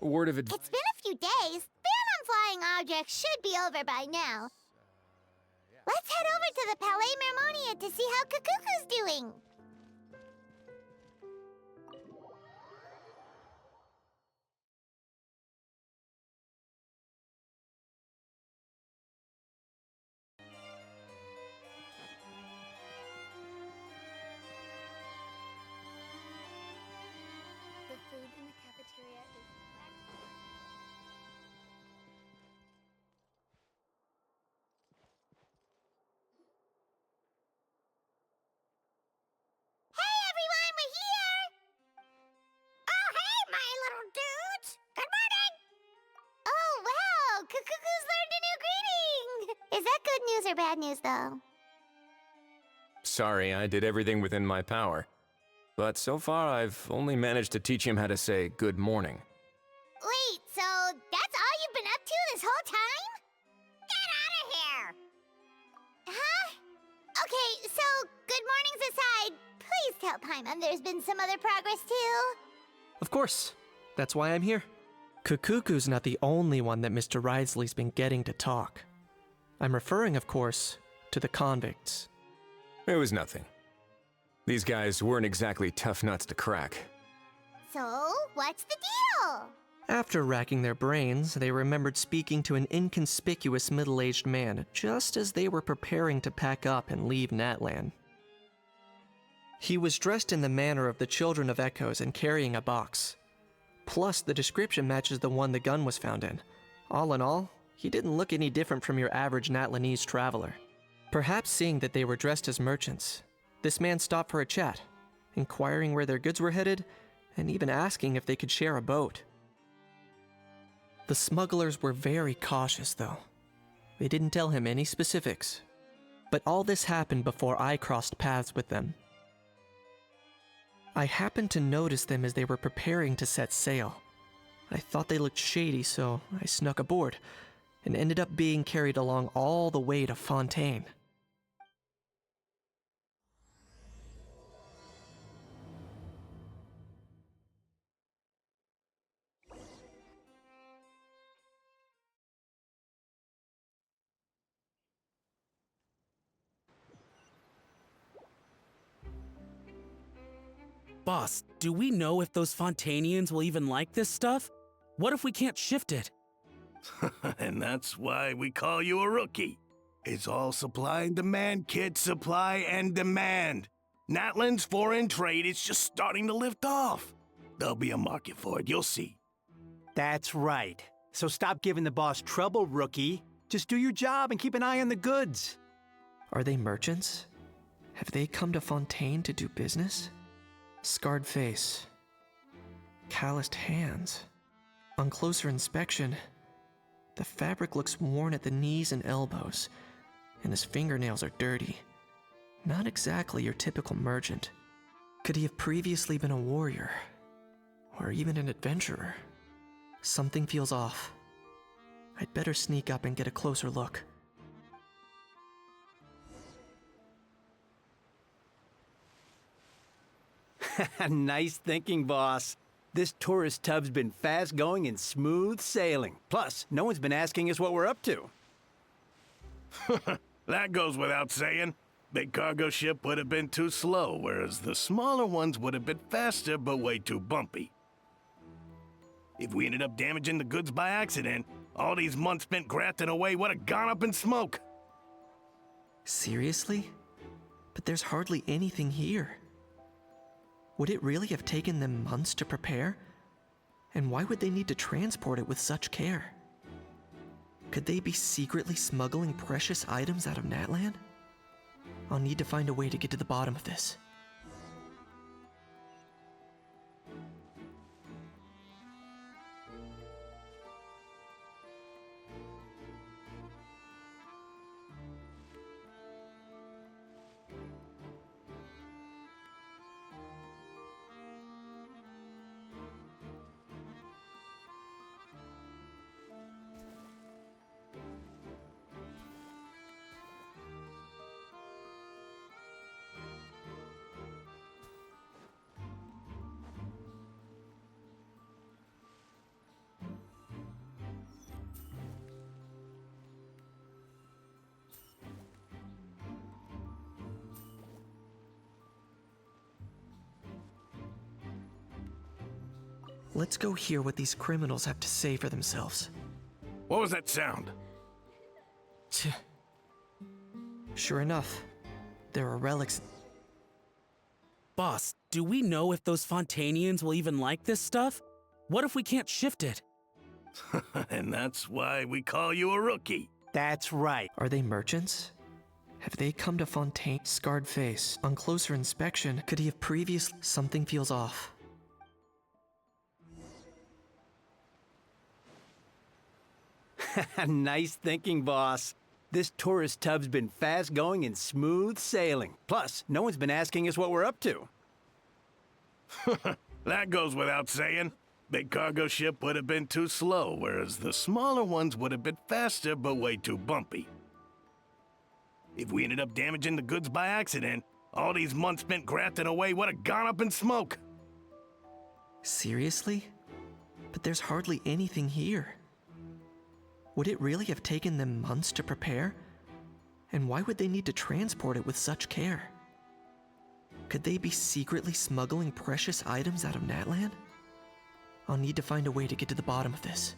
word of advice. It's been a few days. Ban on flying objects should be over by now. Let's head over to the Palais Mermonia to see how Kukuku's doing. The food in the cafeteria is excellent. Hey everyone, we're here! Oh hey, my little dudes! Good morning! Oh wow, Kukuku's learned a new greeting! Is that good news or bad news though? Sorry, I did everything within my power. But so far, I've only managed to teach him how to say good morning. Wait, so that's all you've been up to this whole time? Get out of here! Huh? Okay, so good mornings aside, please tell Paimon there's been some other progress too. Of course. That's why I'm here. Kukuku's not the only one that Mr. Ridesley's been getting to talk. I'm referring, of course, to the convicts. It was nothing. These guys weren't exactly tough nuts to crack. So, what's the deal? After racking their brains, they remembered speaking to an inconspicuous middle-aged man just as they were preparing to pack up and leave Natlan. He was dressed in the manner of the Children of Echoes and carrying a box. Plus, the description matches the one the gun was found in. All in all, he didn't look any different from your average Natlanese traveler. Perhaps seeing that they were dressed as merchants, this man stopped for a chat, inquiring where their goods were headed, and even asking if they could share a boat. The smugglers were very cautious, though. They didn't tell him any specifics. But all this happened before I crossed paths with them. I happened to notice them as they were preparing to set sail. I thought they looked shady, so I snuck aboard, and ended up being carried along all the way to Fontaine. Boss, do we know if those Fontanians will even like this stuff? What if we can't shift it? And that's why we call you a rookie. It's all supply and demand, kid. Supply and demand. Natlan's foreign trade is just starting to lift off. There'll be a market for it, you'll see. That's right. So stop giving the boss trouble, rookie. Just do your job and keep an eye on the goods. Are they merchants? Have they come to Fontaine to do business? Scarred face. Calloused hands. On closer inspection, the fabric looks worn at the knees and elbows, and his fingernails are dirty. Not exactly your typical merchant. Could he have previously been a warrior? Or even an adventurer? Something feels off. I'd better sneak up and get a closer look. Nice thinking, boss. This tourist tub's been fast-going and smooth sailing. Plus, no one's been asking us what we're up to. That goes without saying. Big cargo ship would have been too slow, whereas the smaller ones would have been faster but way too bumpy. If we ended up damaging the goods by accident, all these months spent grafting away would have gone up in smoke. Seriously? But there's hardly anything here. Would it really have taken them months to prepare? And why would they need to transport it with such care? Could they be secretly smuggling precious items out of Natlan? I'll need to find a way to get to the bottom of this. Let's go hear what these criminals have to say for themselves. What was that sound? Tch. Sure enough, there are relics. Boss, do we know if those Fontanians will even like this stuff? What if we can't shift it? And that's why we call you a rookie. That's right. Are they merchants? Have they come to Fontaine? Scarred face. On closer inspection, could he have previously? Something feels off. Nice thinking, boss. This tourist tub's been fast going and smooth sailing. Plus, no one's been asking us what we're up to. That goes without saying. Big cargo ship would have been too slow, whereas the smaller ones would have been faster but way too bumpy. If we ended up damaging the goods by accident, all these months spent grafting away would have gone up in smoke. Seriously? But there's hardly anything here. Would it really have taken them months to prepare? And why would they need to transport it with such care? Could they be secretly smuggling precious items out of Natlan? I'll need to find a way to get to the bottom of this.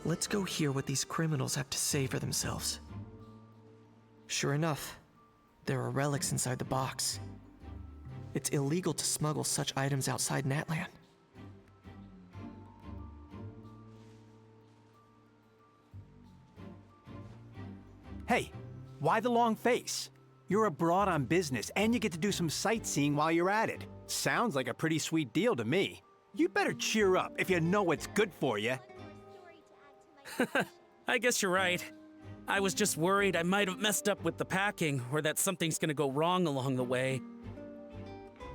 Let's go hear what these criminals have to say for themselves. Sure enough, there are relics inside the box. It's illegal to smuggle such items outside Natlan. Hey, why the long face? You're abroad on business, and you get to do some sightseeing while you're at it. Sounds like a pretty sweet deal to me. You better cheer up if you know what's good for you. I guess you're right. I was just worried I might have messed up with the packing, or that something's gonna go wrong along the way.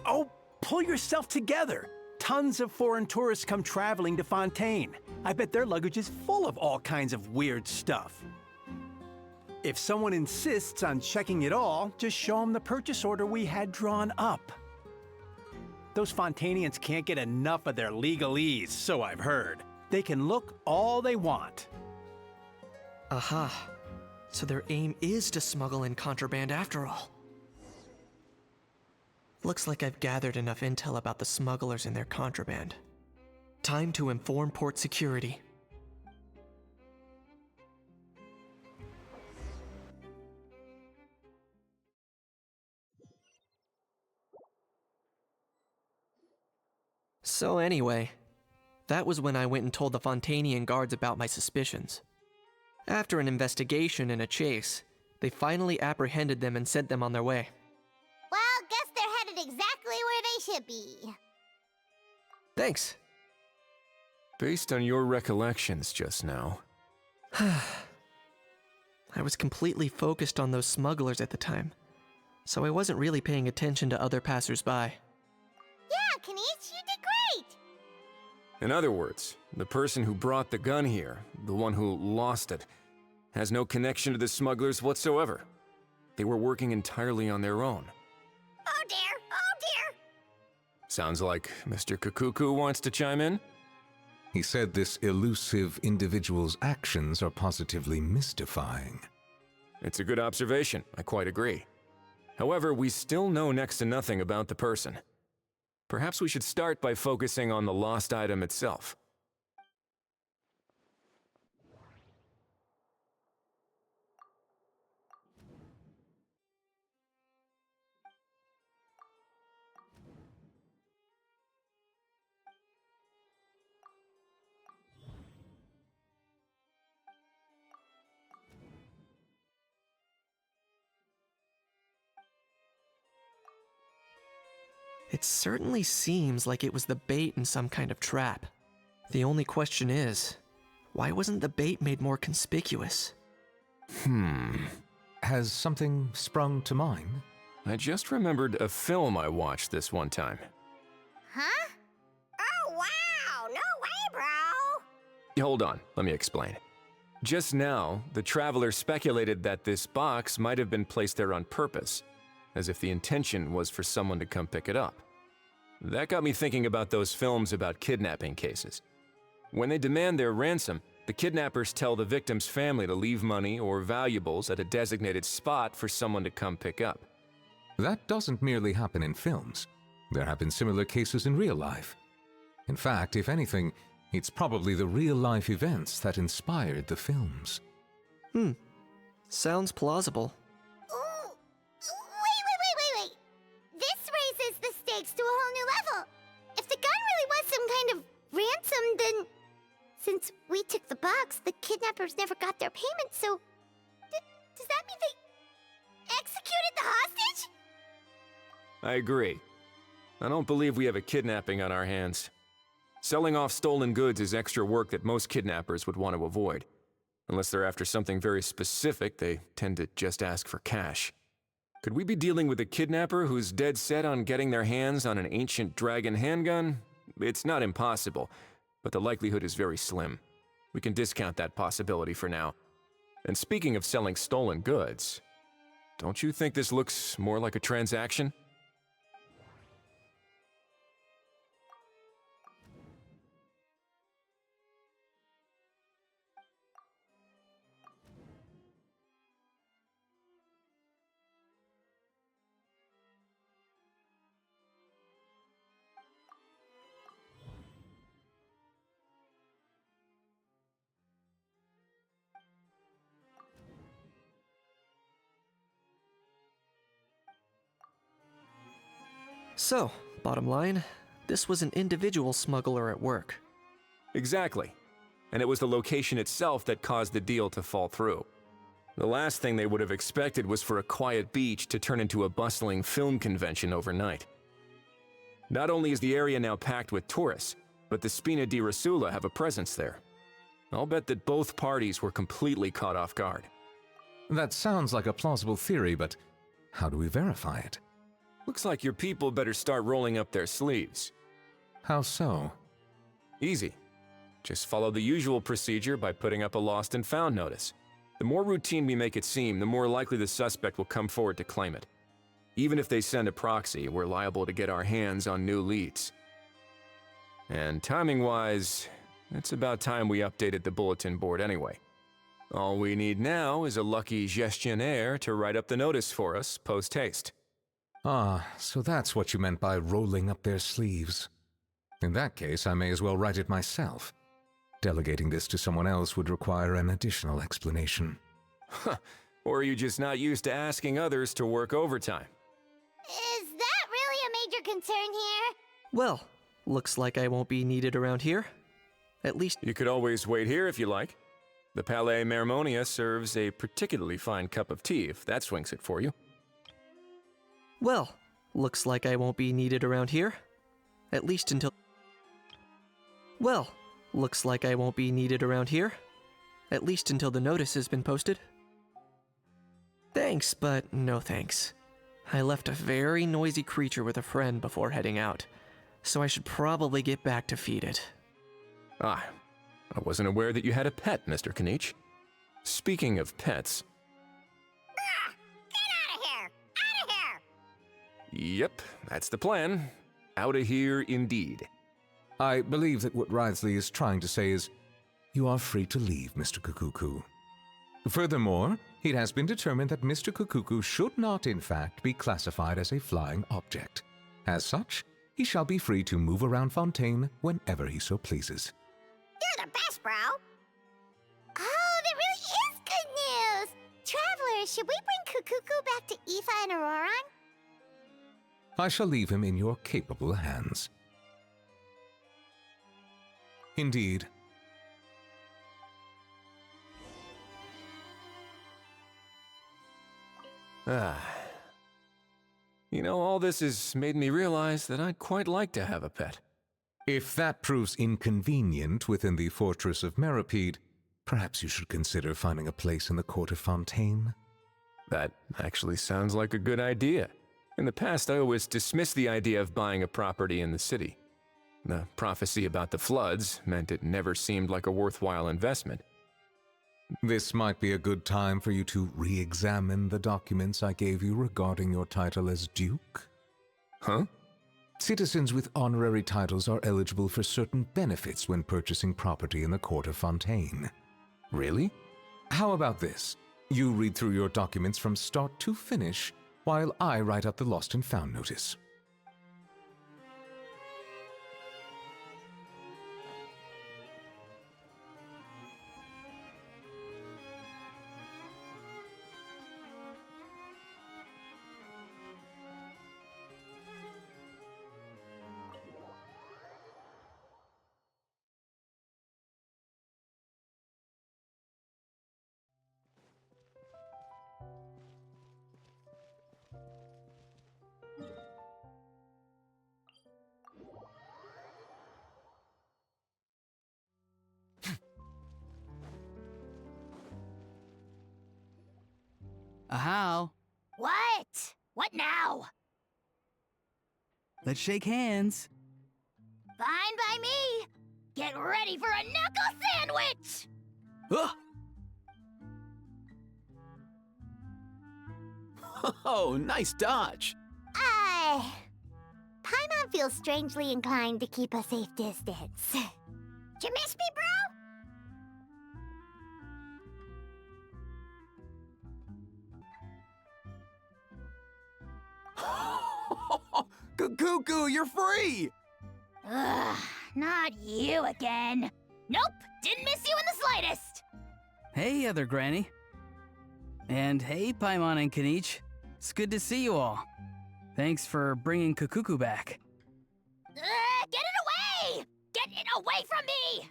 Oh, pull yourself together. Tons of foreign tourists come traveling to Fontaine. I bet their luggage is full of all kinds of weird stuff. If someone insists on checking it all, just show them the purchase order we had drawn up. Those Fontanians can't get enough of their legalese, so I've heard. They can look all they want. Aha. So their aim is to smuggle in contraband after all. Looks like I've gathered enough intel about the smugglers and their contraband. Time to inform port security. So anyway, that was when I went and told the Fontanian guards about my suspicions. After an investigation and a chase, they finally apprehended them and sent them on their way. Well, guess they're headed exactly where they should be. Thanks. Based on your recollections just now, I was completely focused on those smugglers at the time, so I wasn't really paying attention to other passersby. Yeah, Kanish, you did great! in other words, the person who brought the gun here, the one who lost it, has no connection to the smugglers whatsoever. They were working entirely on their own. Oh dear, oh dear! Sounds like Mr. Kukuku wants to chime in? He said this elusive individual's actions are positively mystifying. It's a good observation, I quite agree. However, we still know next to nothing about the person. Perhaps we should start by focusing on the lost item itself. It certainly seems like it was the bait in some kind of trap. The only question is, why wasn't the bait made more conspicuous? Has something sprung to mind? I just remembered a film I watched this one time. Huh? Oh wow, no Hold on, let me explain. Just now, the traveler speculated that this box might have been placed there on purpose, as if the intention was for someone to come pick it up. That got me thinking about those films about kidnapping cases. When they demand their ransom, the kidnappers tell the victim's family to leave money or valuables at a designated spot for someone to come pick up. That doesn't merely happen in films. There have been similar cases in real life. In fact, if anything, it's probably the real-life events that inspired the films. Sounds plausible. Ooh. Wait. This raises the stakes to a whole new level. If the gun really was some kind of ransom, then since we took the box, the kidnappers never got their payment, so does that mean they executed the hostage? I agree. I don't believe we have a kidnapping on our hands. Selling off stolen goods is extra work that most kidnappers would want to avoid. Unless they're after something very specific, they tend to just ask for cash. Could we be dealing with a kidnapper who's dead set on getting their hands on an ancient dragon handgun? It's not impossible, but the likelihood is very slim. We can discount that possibility for now. And speaking of selling stolen goods, don't you think this looks more like a transaction? So, bottom line, this was an individual smuggler at work. Exactly. And it was the location itself that caused the deal to fall through. The last thing they would have expected was for a quiet beach to turn into a bustling film convention overnight. Not only is the area now packed with tourists, but the Spina di Rosula have a presence there. I'll bet that both parties were completely caught off guard. That sounds like a plausible theory, but how do we verify it? Looks like your people better start rolling up their sleeves. How so? Easy. Just follow the usual procedure by putting up a lost and found notice. The more routine we make it seem, the more likely the suspect will come forward to claim it. Even if they send a proxy, we're liable to get our hands on new leads. And timing-wise, it's about time we updated the bulletin board anyway. All we need now is a lucky gestionnaire to write up the notice for us post-haste. Ah, so that's what you meant by rolling up their sleeves. In that case, I may as well write it myself. Delegating this to someone else would require an additional explanation. Or are you just not used to asking others to work overtime? Is that really a major concern here? Well, looks like I won't be needed around here. At least You could always wait here if you like. The Palais Mermonia serves a particularly fine cup of tea if that swings it for you. Well, looks like I won't be needed around here. At least until... Well, looks like I won't be needed around here. At least until the notice has been posted. Thanks, but no thanks. I left a very noisy creature with a friend before heading out, so I should probably get back to feed it. Ah, I wasn't aware that you had a pet, Mr. Kanich. Speaking of pets... Get out of here! Out of here! Yep, that's the plan. Outta here indeed. I believe that what Wriothesley is trying to say is, you are free to leave, Mr. Kukuku. Furthermore, it has been determined that Mr. Kukuku should not, in fact, be classified as a flying object. As such, he shall be free to move around Fontaine whenever he so pleases. You're the best, bro! Oh, that really is good news! Travelers, should we bring Kukuku back to Aoife and Auroran? I shall leave him in your capable hands. Indeed. Ah. You know, all this has made me realize that I'd quite like to have a pet. If that proves inconvenient within the fortress of Meripede, perhaps you should consider finding a place in the court of Fontaine. That actually sounds like a good idea. In the past, I always dismissed the idea of buying a property in the city. The prophecy about the floods meant it never seemed like a worthwhile investment. This might be a good time for you to re-examine the documents I gave you regarding your title as Duke. Huh? Citizens with honorary titles are eligible for certain benefits when purchasing property in the court of Fontaine. Really? How about this? You read through your documents from start to finish, while I write up the lost and found notice. How? What? What now? Let's shake hands. Fine by me. Get ready for a knuckle sandwich! Ugh. Oh, nice dodge. Paimon feels strangely inclined to keep a safe distance. Did you miss me, bro? Cuckoo, you're free! Ugh, not you again. Nope, didn't miss you in the slightest. Hey, other granny. And hey, Paimon and Kanich. It's good to see you all. Thanks for bringing Kukuku back. Get it away! Get it away from me!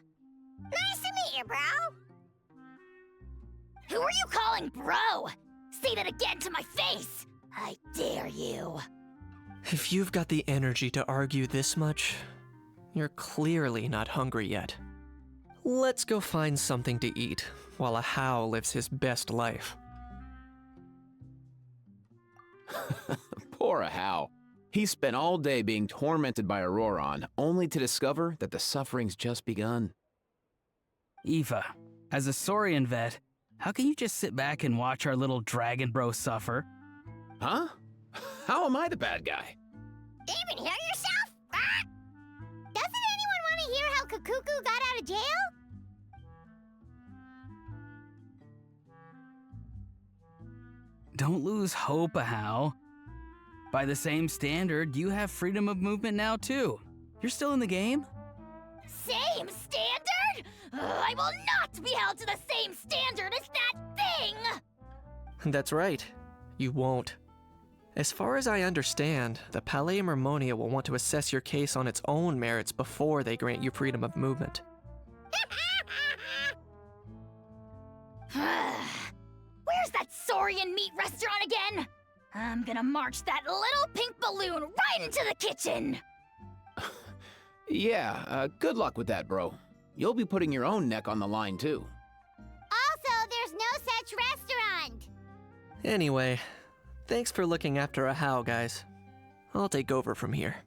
Nice to meet you, bro. Who are you calling bro? Say that again to my face! I dare you. If you've got the energy to argue this much, you're clearly not hungry yet. Let's go find something to eat while a How lives his best life. Poor How. He spent all day being tormented by Auroron, only to discover that the suffering's just begun. Eva, as a Saurian vet, how can you just sit back and watch our little dragon bro suffer? Huh? How am I the bad guy? Even hear yourself? Ah! Doesn't anyone want to hear how Kukuku got out of jail? Don't lose hope, How. By the same standard, you have freedom of movement now too. You're still in the game? Same standard? I will not be held to the same standard as that thing! That's right. You won't. As far as I understand, the Palais Mermonia will want to assess your case on its own merits before they grant you freedom of movement. Where's that Saurian meat restaurant again? I'm gonna march that little pink balloon right into the kitchen! Yeah, good luck with that, bro. You'll be putting your own neck on the line, too. Also, there's no such restaurant! Anyway, thanks for looking after a How, guys. I'll take over from here.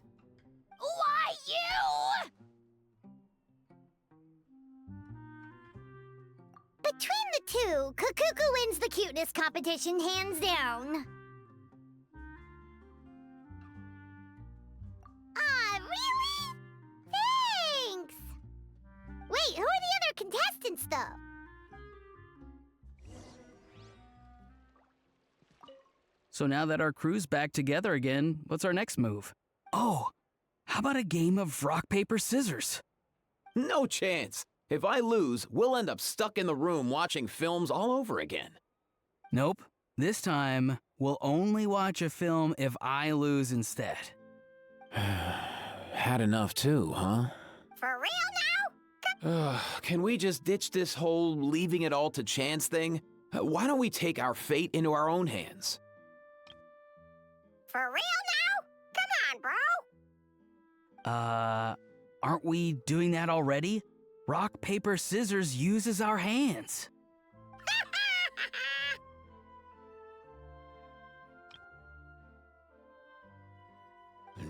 Why you? Between the two, Kukuku wins the cuteness competition hands down. Ah, really? Thanks! Wait, who are the other contestants, though? So now that our crew's back together again, what's our next move? Oh, how about a game of rock, paper, scissors? No chance. If I lose, we'll end up stuck in the room watching films all over again. Nope. This time, we'll only watch a film if I lose instead. Had enough too, huh? For real now? Can we just ditch this whole leaving it all to chance thing? Why don't we take our fate into our own hands? For real now? Come on, bro. Aren't we doing that already? Rock, paper, scissors uses our hands.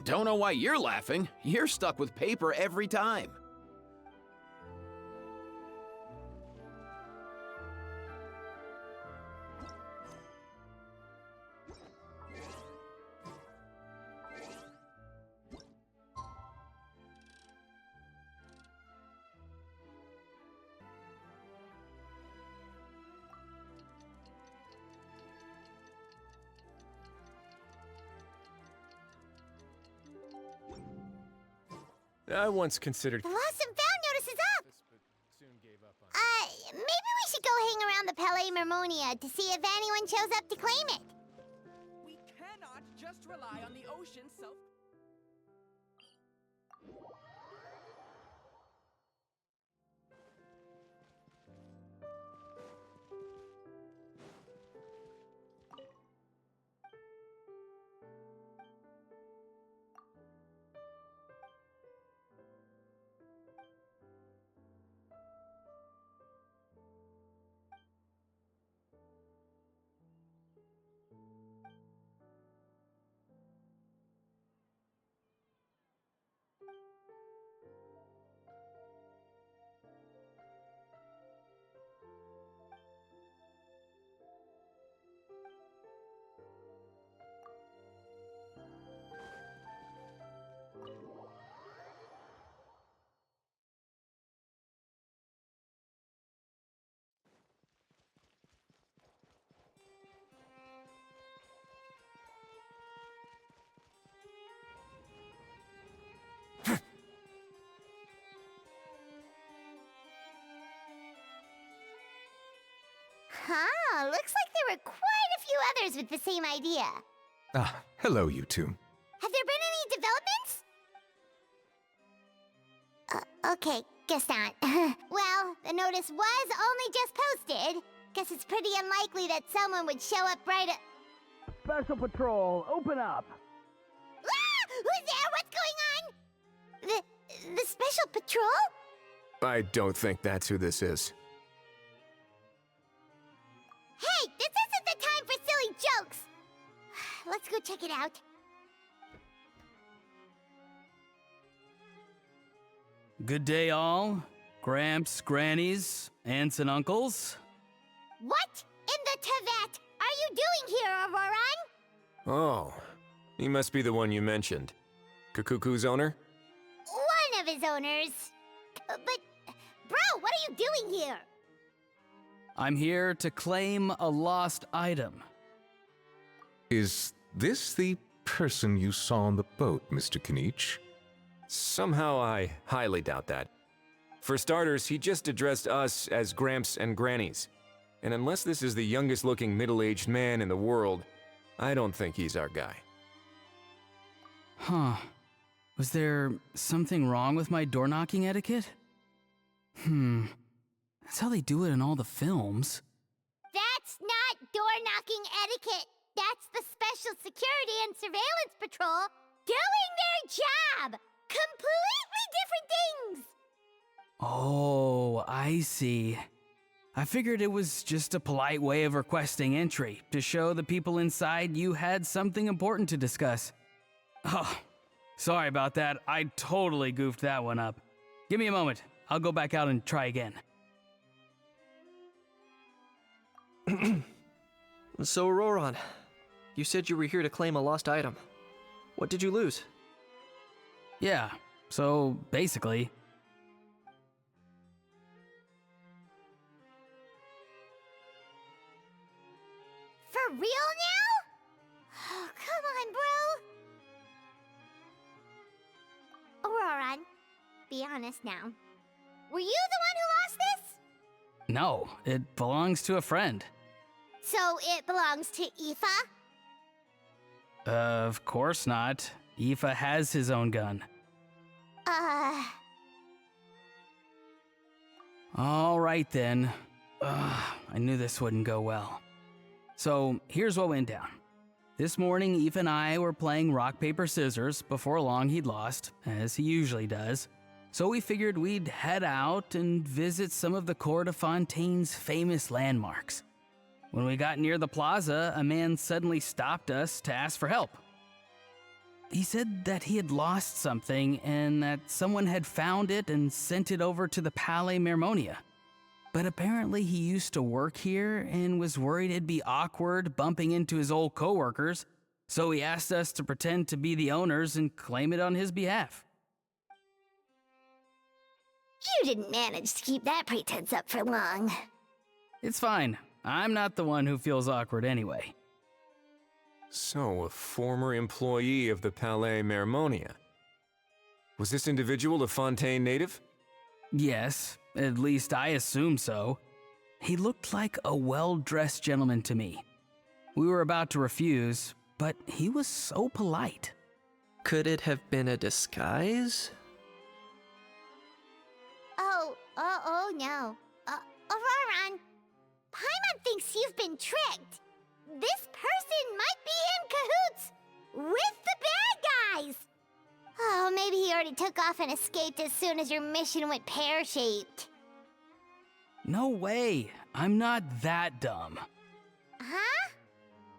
Don't know why you're laughing. You're stuck with paper every time. I once considered. The lost and found notice is up! But soon gave up on. Maybe we should go hang around the Palais Mermonia to see if anyone shows up to claim it. We cannot just rely on the ocean's self. Huh, looks like there were quite a few others with the same idea. Ah, hello, you two. Have there been any developments? Okay, guess not. Well, the notice was only just posted. Guess it's pretty unlikely that someone would show up right at... Special Patrol, open up! Ah! Who's there? What's going on? The Special Patrol? I don't think that's who this is. Hey, this isn't the time for silly jokes! Let's go check it out. Good day, all. Gramps, grannies, aunts, and uncles. What in the Tevat are you doing here, Auroran? Oh, he must be the one you mentioned. Kukuku's owner? One of his owners. But, bro, what are you doing here? I'm here to claim a lost item. Is this the person you saw on the boat, Mr. Kinich? Somehow I highly doubt that. For starters, he just addressed us as Gramps and Grannies. And unless this is the youngest looking middle-aged man in the world, I don't think he's our guy. Huh. Was there something wrong with my door-knocking etiquette? That's how they do it in all the films. That's not door-knocking etiquette. That's the Special Security and Surveillance Patrol doing their job. Completely different things. Oh, I see. I figured it was just a polite way of requesting entry to show the people inside you had something important to discuss. Oh, sorry about that. I totally goofed that one up. Give me a moment. I'll go back out and try again. So, Auroran, you said you were here to claim a lost item. What did you lose? Yeah, so basically... For real now? Oh, come on, bro. Auroran, be honest now. Were you the one who lost this? No, it belongs to a friend. So it belongs to Aoife? Of course not. Aoife has his own gun. All right then. I knew this wouldn't go well. So here's what went down. This morning, Aoife and I were playing rock, paper, scissors. Before long, he'd lost, as he usually does. So we figured we'd head out and visit some of the Cour de Fontaine's famous landmarks. When we got near the plaza, a man suddenly stopped us to ask for help. He said that he had lost something and that someone had found it and sent it over to the Palais Mermonia. But apparently he used to work here and was worried it'd be awkward bumping into his old coworkers, so he asked us to pretend to be the owners and claim it on his behalf. You didn't manage to keep that pretense up for long. It's fine. I'm not the one who feels awkward anyway. So, a former employee of the Palais Mermonia. Was this individual a Fontaine native? Yes, at least I assume so. He looked like a well-dressed gentleman to me. We were about to refuse, but he was so polite. Could it have been a disguise? Oh no. Auroron, Paimon thinks you've been tricked. This person might be in cahoots with the bad guys. Oh, maybe he already took off and escaped as soon as your mission went pear-shaped. No way. I'm not that dumb. Huh?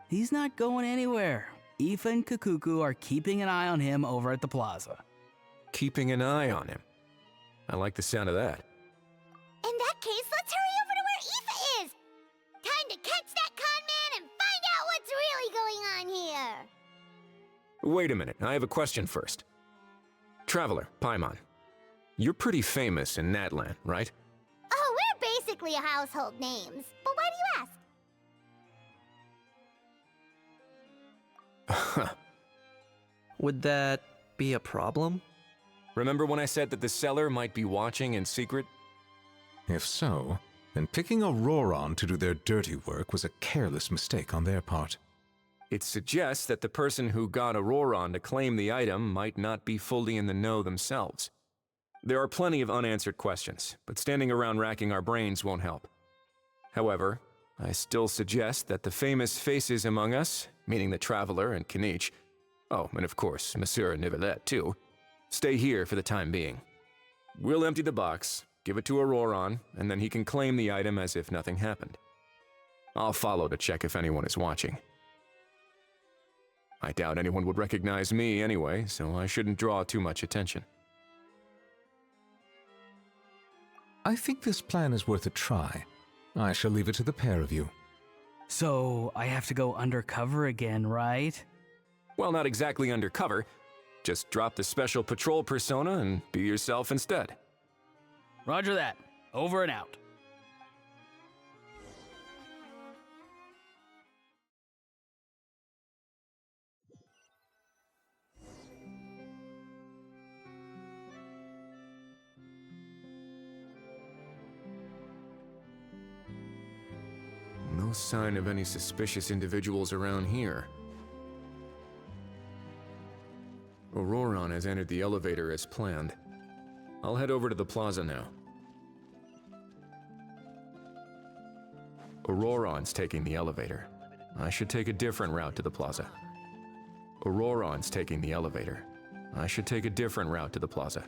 He's not going anywhere. Aoife and Kukuku are keeping an eye on him over at the plaza. Keeping an eye on him. I like the sound of that. In that case, let's hurry over to where Aoife is. Time to catch that con man and find out what's really going on here. Wait a minute, I have a question first. Traveler, Paimon, you're pretty famous in Natlan, right? Oh, we're basically household names. But why do you ask? Would that be a problem? Remember when I said that the seller might be watching in secret? If so, then picking Auroron to do their dirty work was a careless mistake on their part. It suggests that the person who got Auroron to claim the item might not be fully in the know themselves. There are plenty of unanswered questions, but standing around racking our brains won't help. However, I still suggest that the famous faces among us, meaning the Traveler and Kinich, oh, and of course, Monsieur Nivelet too, stay here for the time being. We'll empty the box, give it to Auroron, and then he can claim the item as if nothing happened. I'll follow to check if anyone is watching. I doubt anyone would recognize me anyway, so I shouldn't draw too much attention. I think this plan is worth a try. I shall leave it to the pair of you. So, I have to go undercover again, right? Well, not exactly undercover. Just drop the special patrol persona and be yourself instead. Roger that. Over and out. No sign of any suspicious individuals around here. Auroron has entered the elevator as planned. I'll head over to the plaza now. Auroron's taking the elevator. I should take a different route to the plaza. Auroron's taking the elevator. I should take a different route to the plaza.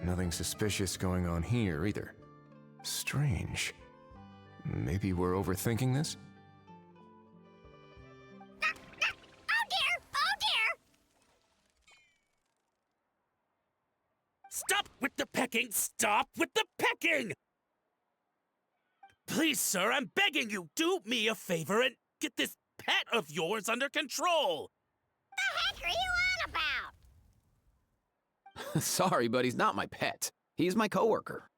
Nothing suspicious going on here, either. Strange. Maybe we're overthinking this? Oh dear! Oh dear! Stop with the pecking! Stop with the pecking! Please, sir, I'm begging you, do me a favor and get this pet of yours under control! The heck are you on about? Sorry, but he's not my pet. He's my coworker.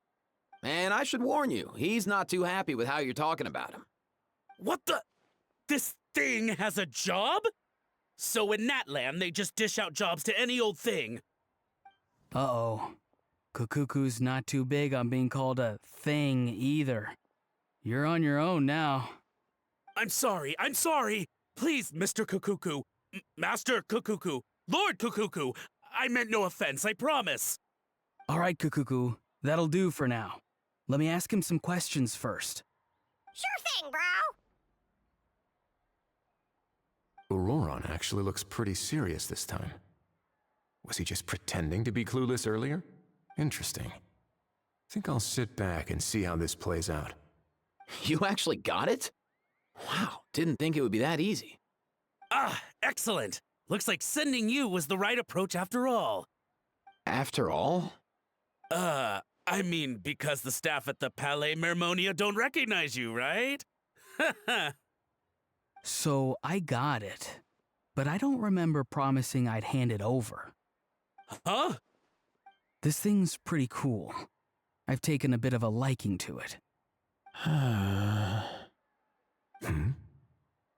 And I should warn you, he's not too happy with how you're talking about him. What the? This thing has a job? So in Natlan, they just dish out jobs to any old thing. Uh-oh. Kukuku's not too big on being called a thing either. You're on your own now. I'm sorry. Please, Mr. Kukuku, Master Kukuku, Lord Kukuku, I meant no offense, I promise. All right, Kukuku, that'll do for now. Let me ask him some questions first. Sure thing, bro. Auroron actually looks pretty serious this time. Was he just pretending to be clueless earlier? Interesting. Think I'll sit back and see how this plays out. You actually got it? Wow, didn't think it would be that easy. Ah, excellent. Looks like sending you was the right approach after all. After all? I mean, because the staff at the Palais Mermonia don't recognize you, right? So I got it, but I don't remember promising I'd hand it over. Huh? This thing's pretty cool. I've taken a bit of a liking to it.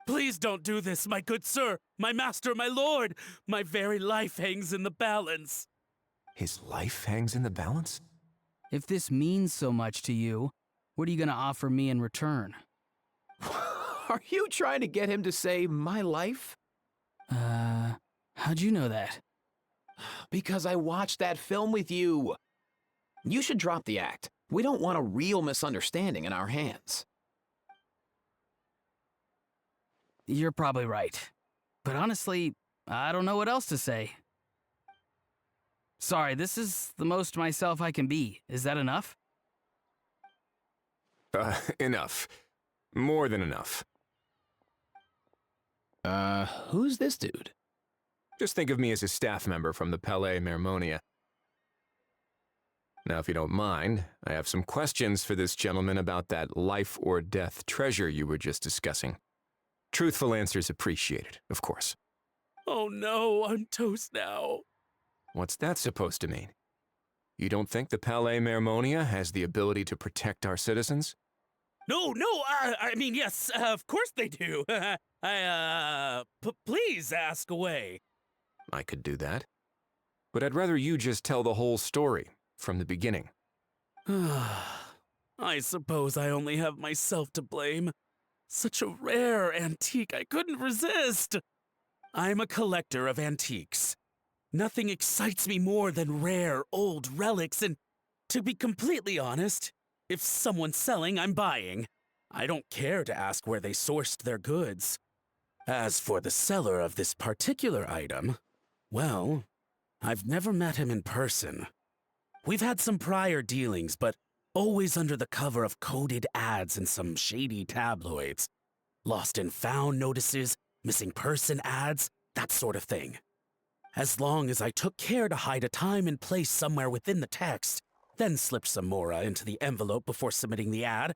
Please don't do this, my good sir, my master, my lord. My very life hangs in the balance. His life hangs in the balance? If this means so much to you, what are you gonna offer me in return? Are you trying to get him to say my life? How'd you know that? Because I watched that film with you. You should drop the act. We don't want a real misunderstanding in our hands. You're probably right. But honestly, I don't know what else to say. Sorry, this is the most myself I can be. Is that enough? Enough. More than enough. Who's this dude? Just think of me as a staff member from the Palais Mermonia. Now, if you don't mind, I have some questions for this gentleman about that life or death treasure you were just discussing. Truthful answers appreciated, of course. Oh no, I'm toast now. What's that supposed to mean? You don't think the Palais Mermonia has the ability to protect our citizens? No, I mean, yes, of course they do. Please ask away. I could do that. But I'd rather you just tell the whole story, from the beginning. I suppose I only have myself to blame. Such a rare antique, I couldn't resist. I'm a collector of antiques. Nothing excites me more than rare, old relics, and to be completely honest, if someone's selling, I'm buying. I don't care to ask where they sourced their goods. As for the seller of this particular item, well, I've never met him in person. We've had some prior dealings, but always under the cover of coded ads in some shady tabloids. Lost and found notices, missing person ads, that sort of thing. As long as I took care to hide a time and place somewhere within the text, then slipped some mora into the envelope before submitting the ad,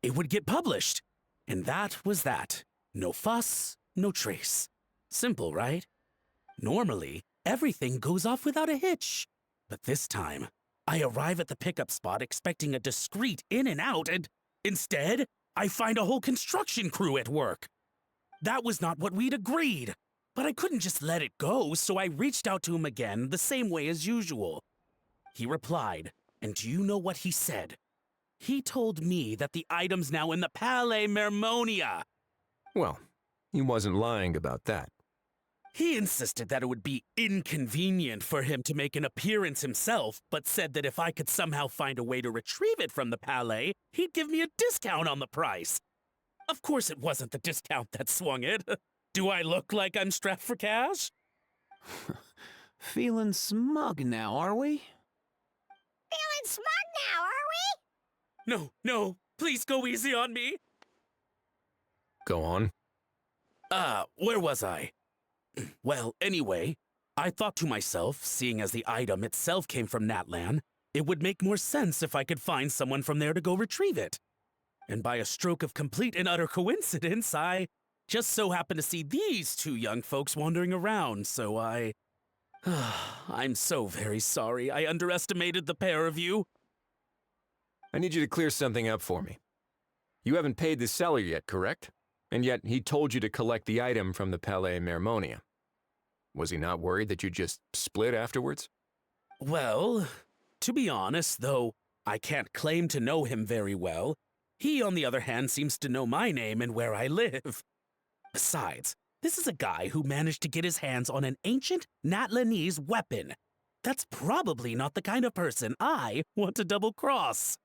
it would get published. And that was that. No fuss, no trace. Simple, right? Normally, everything goes off without a hitch. But this time, I arrive at the pickup spot expecting a discreet in and out, and instead, I find a whole construction crew at work. That was not what we'd agreed, but I couldn't just let it go, so I reached out to him again the same way as usual. He replied, and do you know what he said? He told me that the item's now in the Palais Mermonia. Well, he wasn't lying about that. He insisted that it would be inconvenient for him to make an appearance himself, but said that if I could somehow find a way to retrieve it from the Palais, he'd give me a discount on the price. Of course it wasn't the discount that swung it. Do I look like I'm strapped for cash? Feeling smug now, are we? Feeling smug now, are we? No, please go easy on me. Go on. Where was I? Well, anyway, I thought to myself, seeing as the item itself came from Natlan, it would make more sense if I could find someone from there to go retrieve it. And by a stroke of complete and utter coincidence, I just so happened to see these two young folks wandering around, so I'm so very sorry I underestimated the pair of you. I need you to clear something up for me. You haven't paid the seller yet, correct? And yet he told you to collect the item from the Palais Mermonia. Was he not worried that you'd just split afterwards? Well, to be honest, though I can't claim to know him very well, He, on the other hand, seems to know my name and where I live. Besides, this is a guy who managed to get his hands on an ancient Natlanese weapon. That's probably not the kind of person I want to double-cross.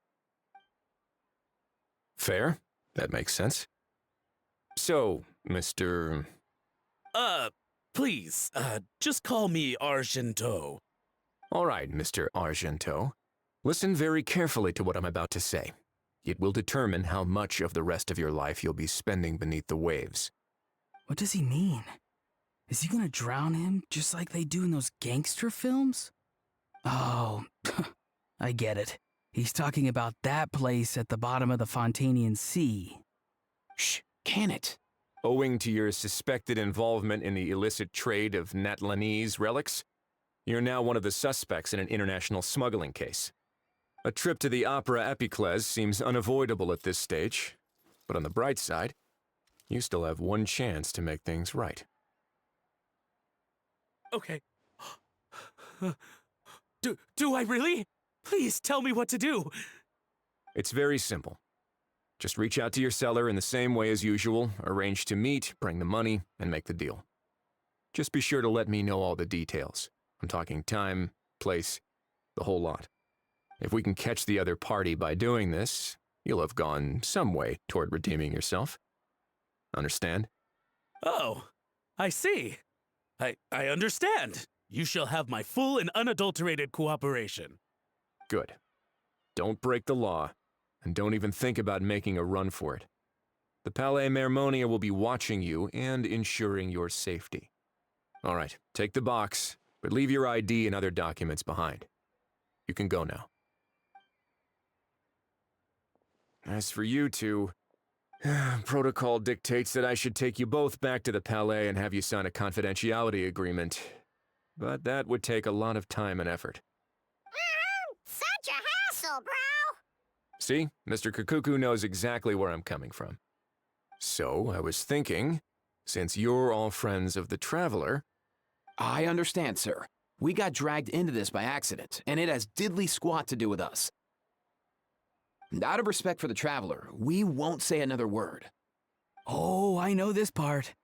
Fair. That makes sense. So, Mr. Please, just call me Argento. All right, Mr. Argento. Listen very carefully to what I'm about to say. It will determine how much of the rest of your life you'll be spending beneath the waves. What does he mean? Is he gonna drown him just like they do in those gangster films? Oh, I get it. He's talking about that place at the bottom of the Fontanian Sea. Shh, can it? Owing to your suspected involvement in the illicit trade of Natlanese relics, you're now one of the suspects in an international smuggling case. A trip to the Opera Epiclese seems unavoidable at this stage, but on the bright side, you still have one chance to make things right. Okay. Do I really? Please tell me what to do. It's very simple. Just reach out to your seller in the same way as usual, arrange to meet, bring the money, and make the deal. Just be sure to let me know all the details. I'm talking time, place, the whole lot. If we can catch the other party by doing this, you'll have gone some way toward redeeming yourself. Understand? Oh, I see. I understand. You shall have my full and unadulterated cooperation. Good. Don't break the law, and don't even think about making a run for it. The Palais Mermonia will be watching you and ensuring your safety. All right, take the box, but leave your ID and other documents behind. You can go now. As for you two, protocol dictates that I should take you both back to the Palais and have you sign a confidentiality agreement. But that would take a lot of time and effort. Such a hassle, bro! See, Mr. Kukuku knows exactly where I'm coming from. So, I was thinking, since you're all friends of the Traveler... I understand, sir. We got dragged into this by accident, and it has diddly squat to do with us. Out of respect for the Traveler, we won't say another word. Oh, I know this part.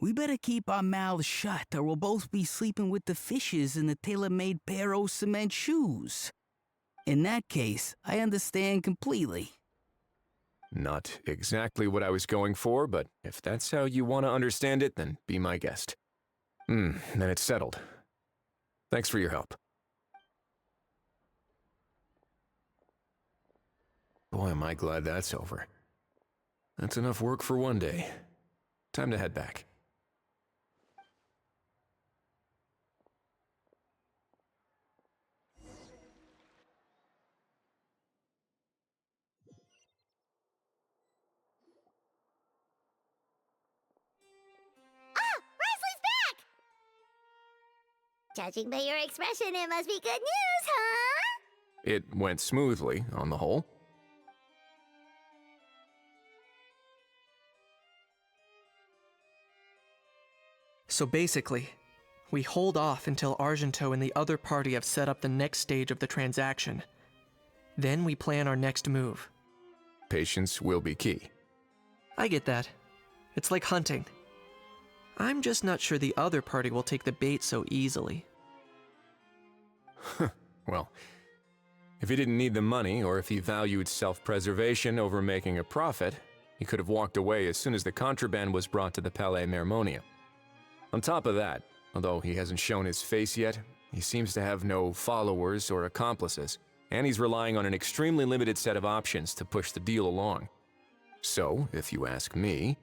We better keep our mouths shut or we'll both be sleeping with the fishes in the tailor-made pair of cement shoes. In that case, I understand completely. Not exactly what I was going for, but if that's how you want to understand it, then be my guest. Then it's settled. Thanks for your help. Boy, am I glad that's over. That's enough work for one day. Time to head back. Ah! Wesley's back! Judging by your expression, it must be good news, huh? It went smoothly, on the whole. So basically, we hold off until Argento and the other party have set up the next stage of the transaction. Then we plan our next move. Patience will be key. I get that. It's like hunting. I'm just not sure the other party will take the bait so easily. Well, if he didn't need the money, or if he valued self-preservation over making a profit, he could have walked away as soon as the contraband was brought to the Palais Mermonia. On top of that, although he hasn't shown his face yet, he seems to have no followers or accomplices, and he's relying on an extremely limited set of options to push the deal along. So, if you ask me,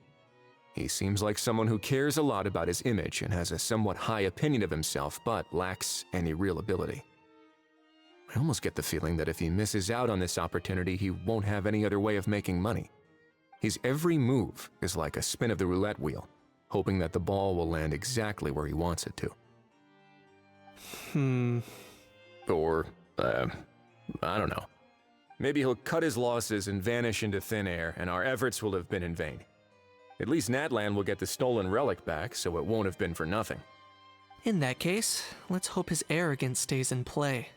he seems like someone who cares a lot about his image and has a somewhat high opinion of himself, but lacks any real ability. I almost get the feeling that if he misses out on this opportunity, he won't have any other way of making money. His every move is like a spin of the roulette wheel, hoping that the ball will land exactly where he wants it to. Or, I don't know. Maybe he'll cut his losses and vanish into thin air, and our efforts will have been in vain. At least Natlan will get the stolen relic back, so it won't have been for nothing. In that case, let's hope his arrogance stays in play.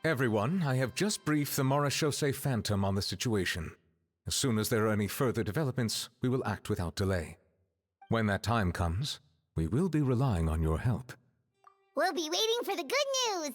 Everyone, I have just briefed the Marechaussee Phantom on the situation. As soon as there are any further developments, we will act without delay. When that time comes, we will be relying on your help. We'll be waiting for the good news.